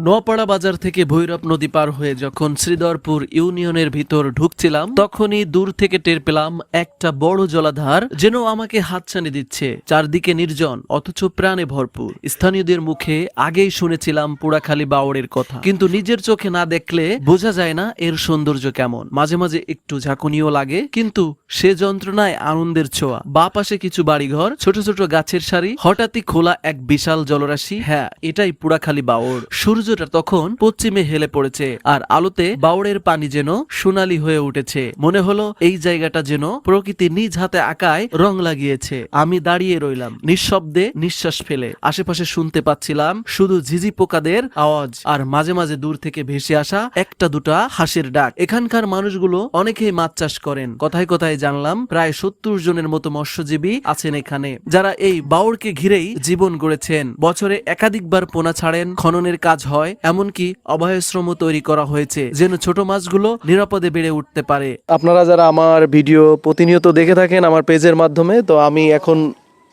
নোয়াপাড়া বাজার থেকে ভৈরব নদী পার হয়ে যখন শ্রীধরপুর ইউনিয়নের ভিতর ঢুকছিলাম তখনই দূর থেকে টের পেলাম একটা বড় জলাধার যেন আমাকে হাতছানি দিচ্ছে। চারদিকে নির্জন অথচ প্রাণে ভরপুর। স্থানীয়দের মুখে আগেই শুনেছিলাম পুরাখালী বাওড়ের কথা, কিন্তু নিজের চোখে না দেখলে বোঝা যায় না এর সৌন্দর্য কেমন। মাঝে মাঝে একটু ঝাঁকুনিও লাগে, কিন্তু সে যন্ত্রণায় আনন্দের ছোঁয়া। বা পাশে কিছু বাড়িঘর, ছোট ছোট গাছের সারি, হঠাৎই খোলা এক বিশাল জলরাশি। হ্যাঁ, এটাই পুরাখালী বাওড়। সূর্যটা তখন পশ্চিমে হেলে পড়েছে আর আলোতে বাওড়ের পানি যেন সোনালী হয়ে উঠেছে। মনে হলো এই জায়গাটা যেন প্রকৃতি নিজ হাতে আঁকায় রং লাগিয়েছে। আমি দাঁড়িয়ে রইলাম নিঃশব্দে, নিঃশ্বাস ফেলে। আশেপাশে শুনতে পাচ্ছিলাম শুধু ঝিঝি পোকাদের আওয়াজ আর মাঝে মাঝে দূর থেকে ভেসে আসা একটা দুটা হাঁসের ডাক। এখানকার মানুষগুলো অনেকেই মাছ চাষ করেন। কথায় কথায় জানলাম প্রায় 70 জনের মতো মৎস্যজীবী আছেন এখানে, যারা এই বাওড়কে ঘিরেই জীবন গড়েছেন। বছরে একাধিকবার পোনা ছাড়েন, খননের কাজ হয়, এমনকি অভয়াশ্রম তৈরি করা হয়েছে যেন ছোট মাছগুলো নিরাপদে বেড়ে উঠতে পারে। আপনারা যারা আমার ভিডিও প্রতিনিয়ত দেখে থাকেন আমার পেজের মাধ্যমে, তো আমি এখন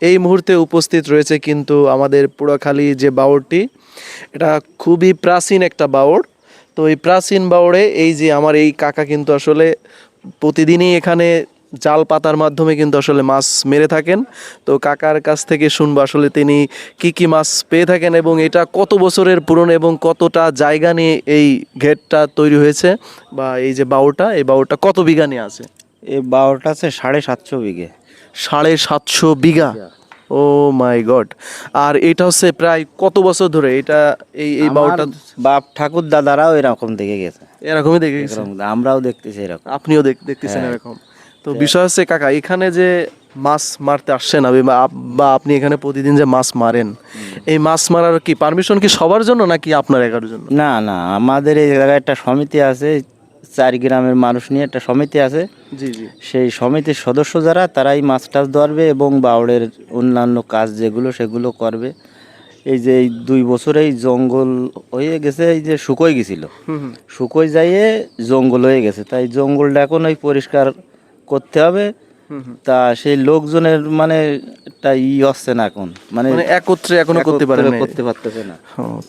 এই মুহূর্তে উপস্থিত রয়েছে কিন্তু আমাদের পুরাখালী যে বাওড়টি, এটা খুবই প্রাচীন একটা বাওড়। তো এই প্রাচীন বাওড়ে এই যে আমার এই কাকা কিন্তু আসলে প্রতিদিনই এখানে জাল পাতার মাধ্যমে কিন্তু আসলে মাছ মেরে থাকেন। তো কাকার কাছ থেকে শুনবো আসলে তিনি কি কি মাছ পেয়ে থাকেন এবং এটা কত বছরের পুরনো এবং কতটা জায়গা নিয়ে এই ঘেরটা তৈরি হয়েছে, বা এই যে বাওড়টা, এই বাওড়টা কত বিঘা নিয়ে আছে? এই বাওড়টা আছে 750 বিঘে। 750 বিঘা? ও মাই গড। আর এটা হচ্ছে প্রায় কত বছর ধরে এটা এই এই বাওড়টা? বাপ ঠাকুর দাদারাও এরকম দেখে গেছে, এরকমই দেখে গেছে? এরকম আমরাও দেখতেছি এরকম। আপনিও দেখতেছেন হ্যাঁ। এরকম? তো বিষয় হচ্ছে কাকা, এখানে যে মাছ মারতে আসছেন বা আপনি এখানে প্রতিদিন যে মাছ মারেন, এই মাছ মারার কি পারমিশন কি সবার জন্য নাকি আপনার একার জন্য? না না, আমাদের এই জায়গায় একটা সমিতি আছে, 4 গ্রামের মানুষ নিয়ে একটা সমিতি আছে। জি জি। সেই সমিতির সদস্য যারা, তারাই মাছ টাছ ধরবে এবং বাওড়ের অন্যান্য কাজ যেগুলো সেগুলো করবে। এই যে এই 2 বছরেই জঙ্গল হয়ে গেছে, এই যে শুকোয় গেছিল, শুকোয় যাইয়ে জঙ্গল হয়ে গেছে, তাই জঙ্গলটা এখন ওই পরিষ্কার করতে হবে। তা সেই লোকজনের মানে একটা হচ্ছে না এখন, মানে মানে একত্রে এখনো করতে পারেন না? করতে পারতেছে না।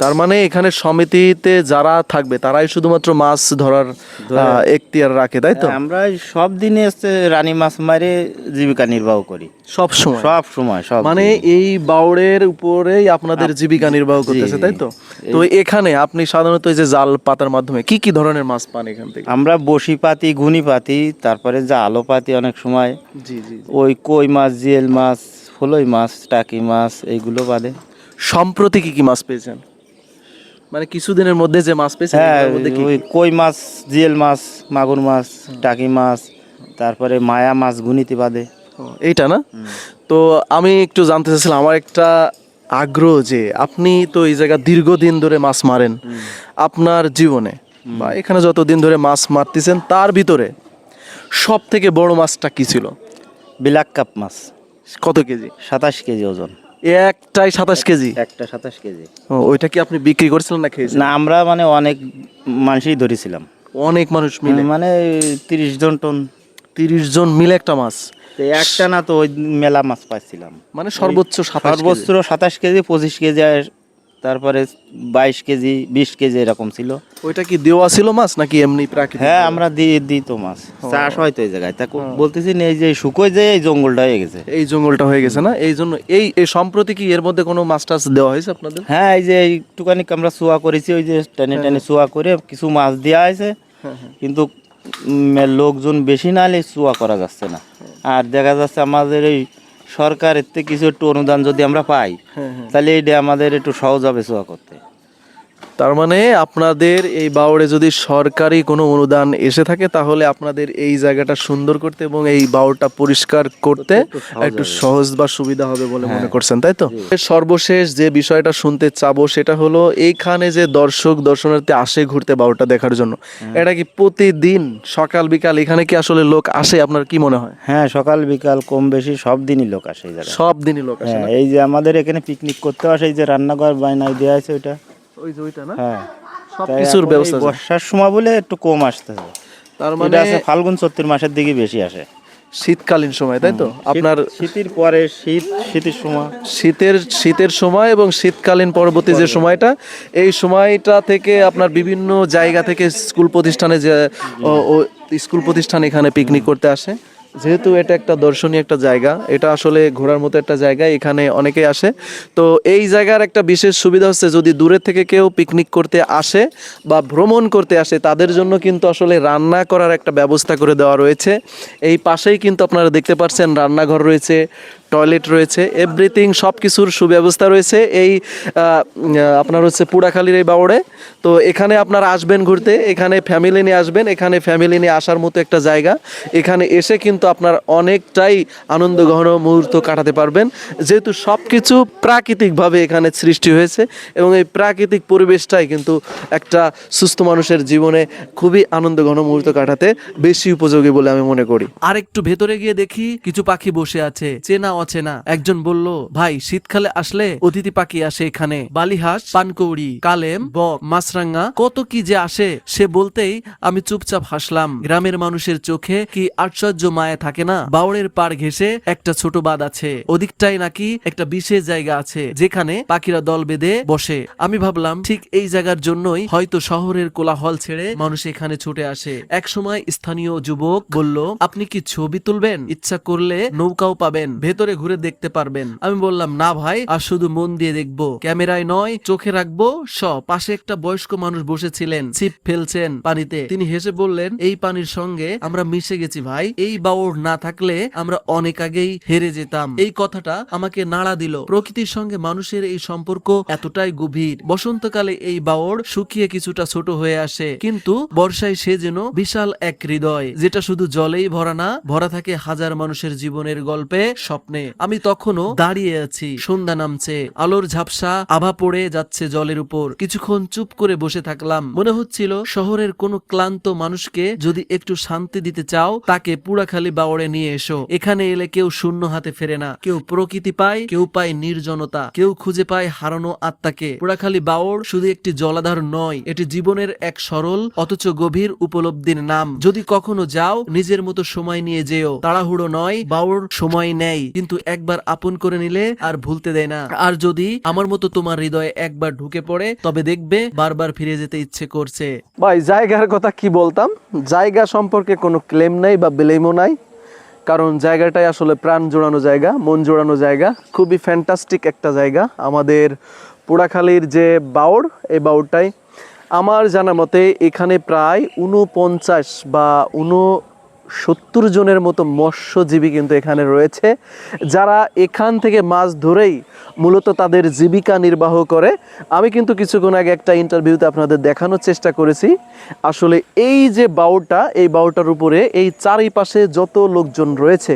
তার মানে এখানে সমিতিতে যারা থাকবে তারাই শুধুমাত্র মাছ ধরার এখতিয়ার রাখে, তাই তো? আমরা সব দিনে হচ্ছে রানী মাছ মারে জীবিকা নির্বাহ করি, সব সময়? সব সময়, সব মানে দিনে। এই বাওড়ের উপরেই আপনাদের জীবিকা নির্বাহ করতেছে, তাই তো? তো এখানে আপনি সাধারণত এই যে জাল পাতার মাধ্যমে কি কি ধরনের মাছ পান এখান থেকে? আমরা বসি পাতি, ঘুনি পাতি, তারপরে জালও পাতি অনেক সময়। জি জি। ওই কই মাছ, জিয়েল মাছ, ফলই মাছ, টাকি মাছ, এইগুলো বাদে। সম্প্রতি কি কি মাছ পেয়েছেন? মানে কিছুদিনের মধ্যে যে মাছ পেয়েছেন হ্যাঁ, এগুলোর মধ্যে কি ওই কি? কই মাছ, জিয়েল মাছ, মাগুর মাছ, টাকি মাছ, তারপরে মায়া মাছ গুনিতে বাদে। এইটা না? তো আমি একটু জানতে চাচ্ছিলাম, আমার একটা আগ্রহ যে আপনি তো এই জায়গা দীর্ঘদিন ধরে মাছ মারেন, আপনার জীবনে বা এখানে যতদিন ধরে মাছ মারতেছেন তার ভিতরে সব থেকে বড় মাছটা কি ছিল? বিলাক কাপ মাছ, কত কেজি? 27 কেজি ওজন। একটাই 27 কেজি? একটা 27 কেজি। ওইটা কি আপনি বিক্রি করছিলেন না খেয়েছেন? না, আমরা মানে অনেক মানুষই ধরেছিলাম, অনেক মানুষ মিলে? মানে 30 জন টন। 30 জন মিলে একটা মাছ? তো একটা না, তো ওই মেলা মাছ পাইছিলাম। মানে সর্বোচ্চ 27 সর্বোচ্চ 27 কেজি, 25 কেজি, আর তারপরে 22 কেজি, 20 কেজি এরকম ছিল। ওইটা কি দেওয়া ছিল মাছ নাকি এমনি প্রাকৃতিক? হ্যাঁ, আমরা দিই তো মাছ, চাষ হয় তো এই জায়গায়। তা বলতেছি না, এই যে শুকোয় যে এই জঙ্গলটা হয়ে গেছে। এই জঙ্গলটা হয়ে গেছে না, এই জন্য এই এই সম্প্রতি কি এর মধ্যে কোনো মাছ টাছ দেওয়া হয়েছে আপনাদের? হ্যাঁ, এই যে একটুখানি আমরা চুয়া করেছি, ওই যে টেনে টেনে চুয়া করে কিছু মাছ দেওয়া হয়েছে, কিন্তু লোকজন বেশি না হলে চুয়া করা যাচ্ছে না। আর দেখা যাচ্ছে আমাদের এই সরকারের থেকে কিছু একটু অনুদান যদি আমরা পাই, তাহলে এইটা আমাদের একটু সহজ হবে চুয়া করতে। তার মানে আপনাদের এই বাওড়ে যদি সরকারি কোনো অনুদান এসে থাকে তাহলে আপনাদের এই জায়গাটা সুন্দর করতে এবং এই বাওড়টা পরিষ্কার করতে একটু সহজ বা সুবিধা হবে বলে মনে করছেন, তাই তো? সর্বশেষ যে বিষয়টা শুনতে চাবো সেটা হলো, এইখানে যে দর্শনার্থী আসে ঘুরতে বাওড়টা দেখার জন্য, এটা কি প্রতিদিন সকাল বিকাল এখানে কি আসলে লোক আসে? আপনার কি মনে হয়? হ্যাঁ, সকাল বিকাল কম বেশি সব দিনই লোক আসে এই জায়গায়। সব দিনই লোক আসে? হ্যাঁ, এই যে আমাদের এখানে পিকনিক করতে আসে, এই যে রান্নাঘর বায়নায় দেওয়া আছে ওইটা। ওই যে ওইটা না? হ্যাঁ, সবকিছুর ব্যবস্থা আছে। বর্ষার সময় বলে একটু কম আসতে হবে। তার এটা মানে আছে ফাল্গুন চৈত্র মাসের দিকে বেশি আসে। শীতকালীন সময় তাই তো আপনার শীতের পরে শীতের সময় শীতের সময় এবং শীতকালীন পরবর্তী যে সময়টা, এই সময়টা থেকে আপনার বিভিন্ন জায়গা থেকে স্কুল প্রতিষ্ঠানে যে স্কুল প্রতিষ্ঠান এখানে পিকনিক করতে আসে। যেহেতু এটা একটা দর্শনীয় একটা জায়গা, এটা আসলে ঘোরার মতো একটা জায়গা, এখানে অনেকেই আসে। তো এই জায়গার একটা বিশেষ সুবিধা হচ্ছে যদি দূরে থেকে কেউ পিকনিক করতে আসে বা ভ্রমণ করতে আসে তাদের জন্য কিন্তু আসলে রান্না করার একটা ব্যবস্থা করে দেওয়া রয়েছে। এই পাশেই কিন্তু আপনারা দেখতে পাচ্ছেন রান্নাঘর রয়েছে, টয়লেট রয়েছে, এভরিথিং সব কিছুর সুব্যবস্থা রয়েছে এই আপনার হচ্ছে পুড়াখালীর এই বাউড়ে। তো এখানে আপনারা আসবেন ঘুরতে, এখানে ফ্যামিলি নিয়ে আসবেন, এখানে ফ্যামিলি নিয়ে আসার মতো একটা জায়গা। এখানে এসে কিন্তু আপনার অনেকটাই আনন্দ ঘন মুহূর্ত কাটাতে পারবেন, যেহেতু সব কিছু প্রাকৃতিকভাবে এখানে সৃষ্টি হয়েছে এবং এই প্রাকৃতিক পরিবেশটাই কিন্তু একটা সুস্থ মানুষের জীবনে খুবই আনন্দ ঘন মুহূর্ত কাটাতে বেশি উপযোগী বলে আমি মনে করি। আর একটু ভেতরে গিয়ে দেখি কিছু পাখি বসে আছে, চেনা অচেনা। একজন বলল, ভাই শীতকালে আসলে অতিথি পাখি আসে এখানে, বালিহাঁস, পানকৌড়ি, কালেম, বক, মাছরাঙা, কত কি যে আসে। সে বলতেই আমি চুপচাপ হাসলাম। গ্রামের মানুষের চোখে কি আশ্চর্য মায়া থাকে না। বাউড়ের পাড় ঘেঁষে একটা ছোট বাঁধ আছে, ওদিকটাই নাকি একটা বিশেষ জায়গা আছে যেখানে পাখিরা দল বেঁধে বসে। আমি ভাবলাম ঠিক এই জায়গার জন্যই হয়তো শহরের কোলাহল ছেড়ে মানুষ এখানে ছুটে আসে। এক সময় স্থানীয় যুবক বলল, আপনি কি ছবি তুলবেন? ইচ্ছা করলে নৌকাও পাবেন, ভেতরে ঘুরে দেখতে পারবেন। আমি বললাম, না ভাই, আর শুধু মন দিয়ে দেখবো, ক্যামেরায় নয়, চোখে রাখবো সব। পাশে একটা বয়স্ক মানুষ বসেছিলেন, ছিপ ফেলছেন পানিতে। তিনি হেসে বললেন, এই পানির সঙ্গে আমরা মিশে গেছি ভাই, এই বাউড় না থাকলে আমরা অনেক আগেই হেরে যেতাম। এই কথাটা আমাকে নাড়া দিল। প্রকৃতির সঙ্গে মানুষের এই সম্পর্ক এতটাই গভীর। বসন্তকালে এই বাউড় শুকিয়ে কিছুটা ছোট হয়ে আসে, কিন্তু বর্ষায় সে যেন বিশাল এক হৃদয়, যেটা শুধু জলেই ভরা না, ভরা থাকে হাজার মানুষের জীবনের গল্পে, স্বপ্নে। আমি তখনও দাঁড়িয়ে আছি, সন্ধ্যা নামছে, আলোর ঝাপসা আভা পড়ে যাচ্ছে জলের উপর। কিছুক্ষণ চুপ করে বসে থাকলাম। মনে হচ্ছিল শহরের কোন ক্লান্ত মানুষকে যদি একটু শান্তি দিতে চাও, তাকে পুড়াখালী বাউড়ে নিয়ে এসো। এখানে এলে কেউ শূন্য হাতে ফেরে না, কেউ প্রকৃতি পায়, কেউ পায় নির্জনতা, কেউ খুঁজে পায় হারানো আত্মাকে। পুড়াখালী বাউড় শুধু একটি জলাধার নয়, এটি জীবনের এক সরল অথচ গভীর উপলব্ধির নাম। যদি কখনো যাও, নিজের মতো সময় নিয়ে যেও, তাড়াহুড়ো নয়। বাউড় সময় নেয়, কিন্তু একবার আপন করে নিলে আর ভুলতে দেয় না। আর যদি আমার মতো তোমার হৃদয়ে একবার ঢুকে পড়ে, তবে দেখবে বারবার ফিরে যেতে ইচ্ছে করছে। ভাই জায়গার কথা কি বলতাম, জায়গা সম্পর্কে কোনো ক্লেম নাই বা ব্লেমও নাই, কারণ জায়গাটাই আসলে প্রাণ জোড়ানো জায়গা, মন জোড়ানো জায়গা, খুবই ফ্যান্টাস্টিক একটা জায়গা। আমাদের পোড়াখালীর যে বাউড়, এই বাউড়টাই আমার জানা মতে এখানে প্রায় 49 বা 69 জনের মতো মৎস্যজীবী কিন্তু এখানে রয়েছে, যারা এখান থেকে মাছ ধরেই মূলত তাদের জীবিকা নির্বাহ করে। আমি কিন্তু কিছুক্ষণ আগে একটা ইন্টারভিউতে আপনাদের দেখানোর চেষ্টা করেছি, আসলে এই যে বাউটা, এই বাউটার উপরে এই চারিপাশে যত লোকজন রয়েছে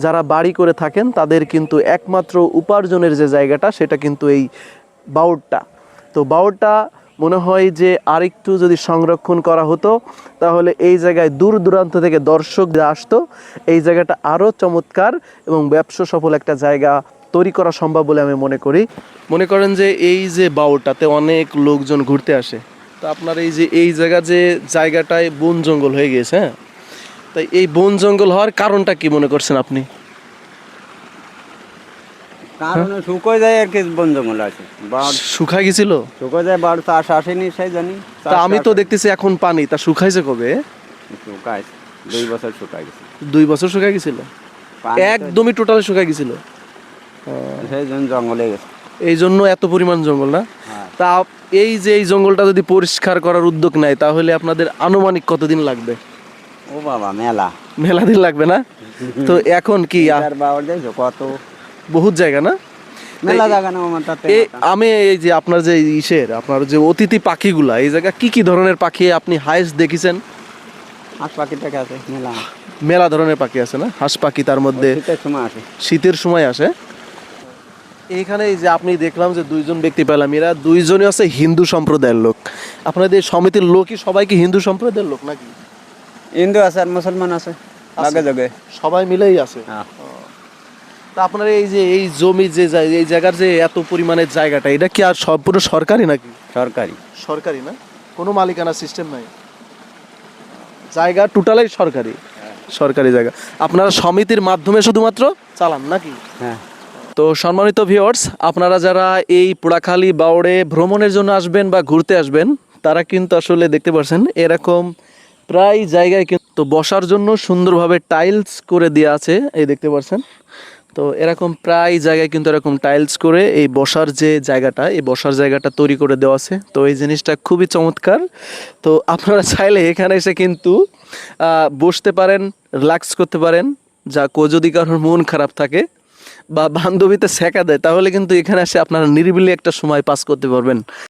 যারা বাড়ি করে থাকেন, তাদের কিন্তু একমাত্র উপার্জনের যে জায়গাটা সেটা কিন্তু এই বাউটটা। তো বাউটটা মনে হয় যে আরেকটু যদি সংরক্ষণ করা হতো, তাহলে এই জায়গায় দূর দূরান্ত থেকে দর্শক আসতো, এই জায়গাটা আরও চমৎকার এবং ব্যবসা সফল একটা জায়গা তৈরি করা সম্ভব বলে আমি মনে করি। মনে করেন যে এই যে বাউটাতে অনেক লোকজন ঘুরতে আসে, তো আপনার এই যে এই জায়গাটায় বন জঙ্গল হয়ে গেছে, হ্যাঁ, তাই এই বন জঙ্গল হওয়ার কারণটা কি মনে করছেন আপনি? কারণ শুকোয় যায় আর কি, বন জঙ্গল আছে, শুকায় গেছিল, শুকোয় যায়, বাড় চাষ আসেনি, সেই জানি। তা আমি তো দেখতেছি এখন পানি, তা শুকাইছে কবে? শুকায় 2 বছর শুকায় গেছে। 2 বছর শুকায় গেছিল, একদমই টোটাল শুকায় গেছিল, সেই জন্য জঙ্গলে গেছে, এই জন্য এত পরিমাণ জঙ্গল না? তা এই যে এই জঙ্গলটা যদি পরিষ্কার করার উদ্যোগ নেয়, তাহলে আপনাদের আনুমানিক কতদিন লাগবে? ও বাবা, মেলা দিন লাগবে না? তো এখন কি কত বহুত জায়গা না, মেলা জায়গা না আমার তাতে। আমি এই যে আপনার যে আপনার যে অতিথি পাখিগুলা, এই জায়গা কি কি ধরনের পাখি আপনি হাইস্ট দেখেছেন? হাঁস পাখিটাকে আছে মেলা ধরনের পাখি আছে না? হাঁস পাখি তার মধ্যে শীতের সময় আসে, শীতের সময় আসে। এইখানে এই যে আপনি দেখলাম যে 2 জন ব্যক্তি পেলাম, এরা 2 জনই আছে হিন্দু সম্প্রদায়ের লোক। আপনাদের সমিতির লোকই সবাই কি হিন্দু সম্প্রদায়ের লোক নাকি? হিন্দু আছে আর মুসলমান আছে, আগে জায়গায় সবাই মিলেই আছে। তা আপনার এই যে এই জমি যে এই জায়গার যে এত পরিমাণের জায়গাটা, এটা কি আর সম্পূর্ণ সরকারি নাকি? সরকারি না, কোনো মালিকানা সিস্টেম নাই, জায়গা টোটালাই সরকারি। সরকারি জায়গা। আপনারা সমিতির মাধ্যমে শুধুমাত্র চালান নাকি? হ্যাঁ। তো সম্মানিত ভিউয়ার্স, আপনারা যারা এই পোড়াখালী বাউড়ে ভ্রমণের জন্য আসবেন বা ঘুরতে আসবেন, তারা কিন্তু আসলে দেখতে পাচ্ছেন এরকম প্রায় জায়গায় কিন্তু বসার জন্য সুন্দরভাবে টাইলস করে দেওয়া আছে, এই দেখতে পাচ্ছেন। তো এরকম প্রায় জায়গায় কিন্তু এরকম টাইলস করে এই বসার যে জায়গাটা, এই বসার জায়গাটা তৈরি করে দেওয়া আছে। তো এই জিনিসটা খুবই চমৎকার। তো আপনারা চাইলে এখানে এসে কিন্তু বসতে পারেন, রিল্যাক্স করতে পারেন। যা যদি কারোর মন খারাপ থাকে বা বান্ধবীতে সেকা দেয়, তাহলে কিন্তু এখানে এসে আপনারা নিরিবিলি একটা সময় পাস করতে পারবেন।